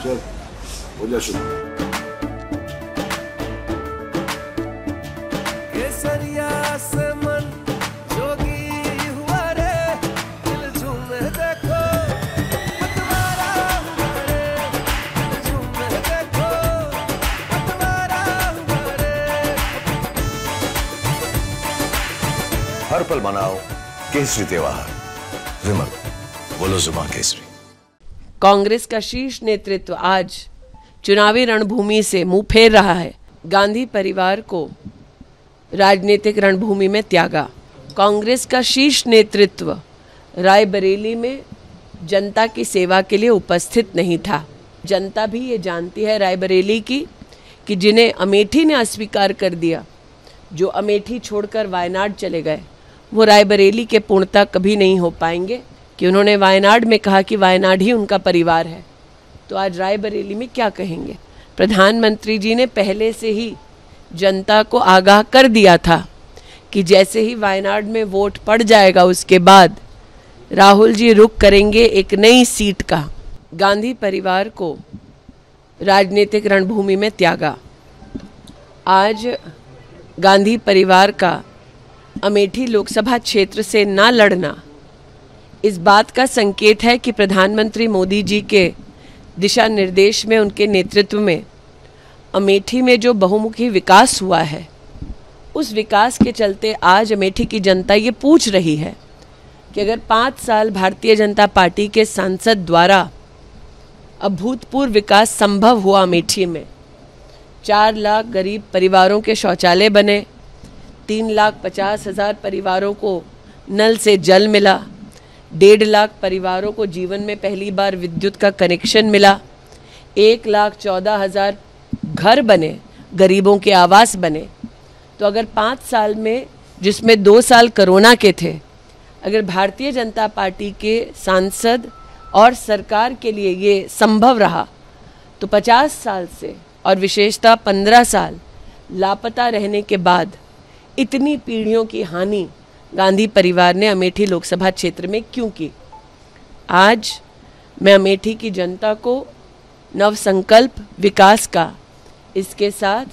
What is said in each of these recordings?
चल हो जा शुरू। केसरिया से मन जोगी हुआ रे, दिल झूमे देखो पतवारा हुआ रे, दिल झूमे देखो पतवारा हुआ रे। हर पल मनाओ केसरी त्योहार। विमल, बोलो जुबान केसरी। कांग्रेस का शीर्ष नेतृत्व आज चुनावी रणभूमि से मुंह फेर रहा है। गांधी परिवार को राजनीतिक रणभूमि में त्यागा। कांग्रेस का शीर्ष नेतृत्व रायबरेली में जनता की सेवा के लिए उपस्थित नहीं था। जनता भी ये जानती है रायबरेली की कि जिन्हें अमेठी ने अस्वीकार कर दिया, जो अमेठी छोड़कर वायनाड चले गए, वो रायबरेली के पूर्णता कभी नहीं हो पाएंगे। कि उन्होंने वायनाड में कहा कि वायनाड ही उनका परिवार है, तो आज रायबरेली में क्या कहेंगे। प्रधानमंत्री जी ने पहले से ही जनता को आगाह कर दिया था कि जैसे ही वायनाड में वोट पड़ जाएगा उसके बाद राहुल जी रुख करेंगे एक नई सीट का। गांधी परिवार को राजनीतिक रणभूमि में त्यागा। आज गांधी परिवार का अमेठी लोकसभा क्षेत्र से ना लड़ना इस बात का संकेत है कि प्रधानमंत्री मोदी जी के दिशा निर्देश में, उनके नेतृत्व में अमेठी में जो बहुमुखी विकास हुआ है, उस विकास के चलते आज अमेठी की जनता ये पूछ रही है कि अगर 5 साल भारतीय जनता पार्टी के सांसद द्वारा अभूतपूर्व विकास संभव हुआ अमेठी में, 4 लाख गरीब परिवारों के शौचालय बने, 3,50,000 परिवारों को नल से जल मिला, 1.5 लाख परिवारों को जीवन में पहली बार विद्युत का कनेक्शन मिला, 1,14,000 घर बने, गरीबों के आवास बने। तो अगर 5 साल में, जिसमें 2 साल कोरोना के थे, अगर भारतीय जनता पार्टी के सांसद और सरकार के लिए ये संभव रहा, तो 50 साल से और विशेषतः 15 साल लापता रहने के बाद इतनी पीढ़ियों की हानि गांधी परिवार ने अमेठी लोकसभा क्षेत्र में क्यों की। आज मैं अमेठी की जनता को नवसंकल्प विकास का इसके साथ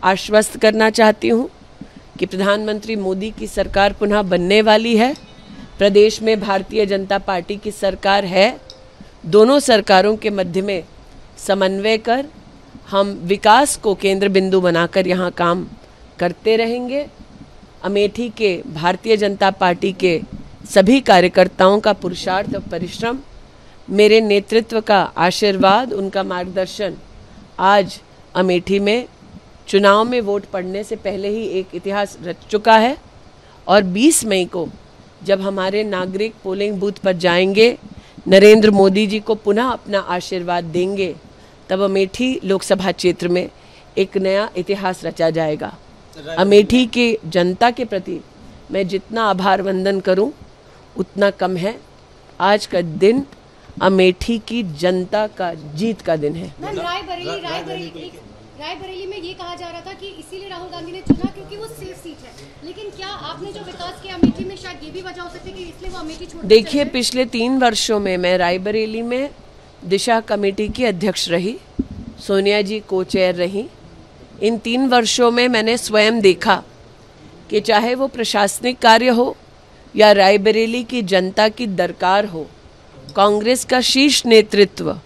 आश्वस्त करना चाहती हूँ कि प्रधानमंत्री मोदी की सरकार पुनः बनने वाली है। प्रदेश में भारतीय जनता पार्टी की सरकार है। दोनों सरकारों के मध्य में समन्वय कर हम विकास को केंद्र बिंदु बनाकर यहाँ काम करते रहेंगे। अमेठी के भारतीय जनता पार्टी के सभी कार्यकर्ताओं का पुरुषार्थ और परिश्रम, मेरे नेतृत्व का आशीर्वाद, उनका मार्गदर्शन आज अमेठी में चुनाव में वोट पड़ने से पहले ही एक इतिहास रच चुका है। और 20 मई को जब हमारे नागरिक पोलिंग बूथ पर जाएंगे, नरेंद्र मोदी जी को पुनः अपना आशीर्वाद देंगे, तब अमेठी लोकसभा क्षेत्र में एक नया इतिहास रचा जाएगा। अमेठी की जनता के प्रति मैं जितना आभार वंदन करूं उतना कम है। आज का दिन अमेठी की जनता का जीत का दिन है। रायबरेली में ये कहा जा रहा था कि इसीलिए राहुल गांधी ने चुना क्योंकि वो सेफ सीट है, लेकिन क्या आपने जो विकास किया अमेठी में, शायद ये भी वजह हो सकती है कि इसलिए वो अमेठी छोड़। देखिए, पिछले 3 वर्षों में मैं रायबरेली में दिशा कमेटी की अध्यक्ष रही, सोनिया जी को चेयर रही। इन 3 वर्षों में मैंने स्वयं देखा कि चाहे वो प्रशासनिक कार्य हो या रायबरेली की जनता की दरकार हो, कांग्रेस का शीर्ष नेतृत्व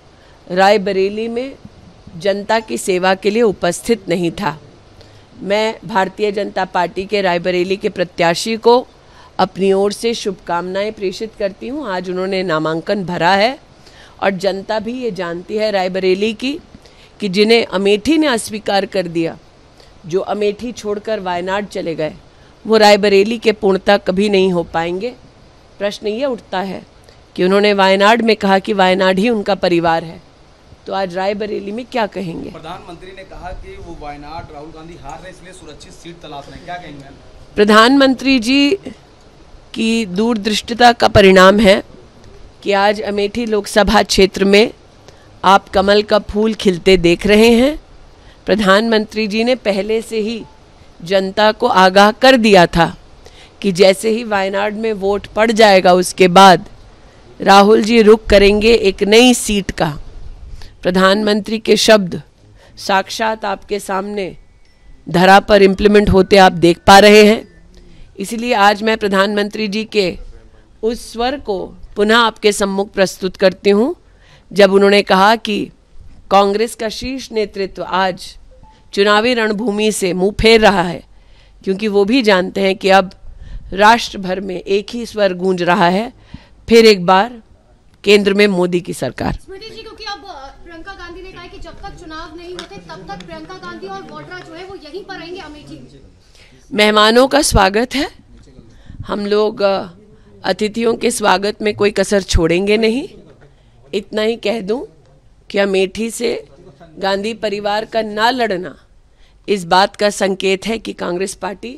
रायबरेली में जनता की सेवा के लिए उपस्थित नहीं था। मैं भारतीय जनता पार्टी के रायबरेली के प्रत्याशी को अपनी ओर से शुभकामनाएं प्रेषित करती हूं। आज उन्होंने नामांकन भरा है और जनता भी ये जानती है रायबरेली की कि जिन्हें अमेठी ने अस्वीकार कर दिया, जो अमेठी छोड़कर वायनाड चले गए, वो रायबरेली के पूर्णता कभी नहीं हो पाएंगे। प्रश्न ये उठता है कि उन्होंने वायनाड में कहा कि वायनाड ही उनका परिवार है, तो आज रायबरेली में क्या कहेंगे। प्रधानमंत्री ने कहा कि वो वायनाड राहुल गांधी हार रहे, इसलिए सुरक्षित सीट तलाश रहे हैं, क्या कहेंगे। प्रधानमंत्री जी की दूरदृष्टिता का परिणाम है कि आज अमेठी लोकसभा क्षेत्र में आप कमल का फूल खिलते देख रहे हैं। प्रधानमंत्री जी ने पहले से ही जनता को आगाह कर दिया था कि जैसे ही वायनाड में वोट पड़ जाएगा उसके बाद राहुल जी रुख करेंगे एक नई सीट का। प्रधानमंत्री के शब्द साक्षात आपके सामने धरा पर इम्प्लीमेंट होते आप देख पा रहे हैं। इसलिए आज मैं प्रधानमंत्री जी के उस स्वर को पुनः आपके सम्मुख प्रस्तुत करती हूँ जब उन्होंने कहा कि कांग्रेस का शीर्ष नेतृत्व आज चुनावी रणभूमि से मुंह फेर रहा है, क्योंकि वो भी जानते हैं कि अब राष्ट्र भर में एक ही स्वर गूंज रहा है, फिर एक बार केंद्र में मोदी की सरकार। स्मृति जी, क्योंकि अब प्रियंका गांधी ने कहा है कि जब तक चुनाव नहीं होते तब तक प्रियंका गांधी और वाड्रा जो है वो यहीं पर रहेंगे अमेठी में। मेहमानों का स्वागत है, हम लोग अतिथियों के स्वागत में कोई कसर छोड़ेंगे नहीं। इतना ही कह दूं कि अमेठी से गांधी परिवार का ना लड़ना इस बात का संकेत है कि कांग्रेस पार्टी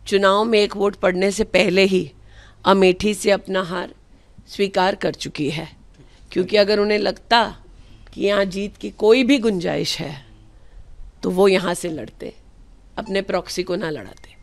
चुनाव में एक वोट पड़ने से पहले ही अमेठी से अपना हार स्वीकार कर चुकी है, क्योंकि अगर उन्हें लगता कि यहाँ जीत की कोई भी गुंजाइश है तो वो यहाँ से लड़ते, अपने प्रॉक्सी को ना लड़ाते।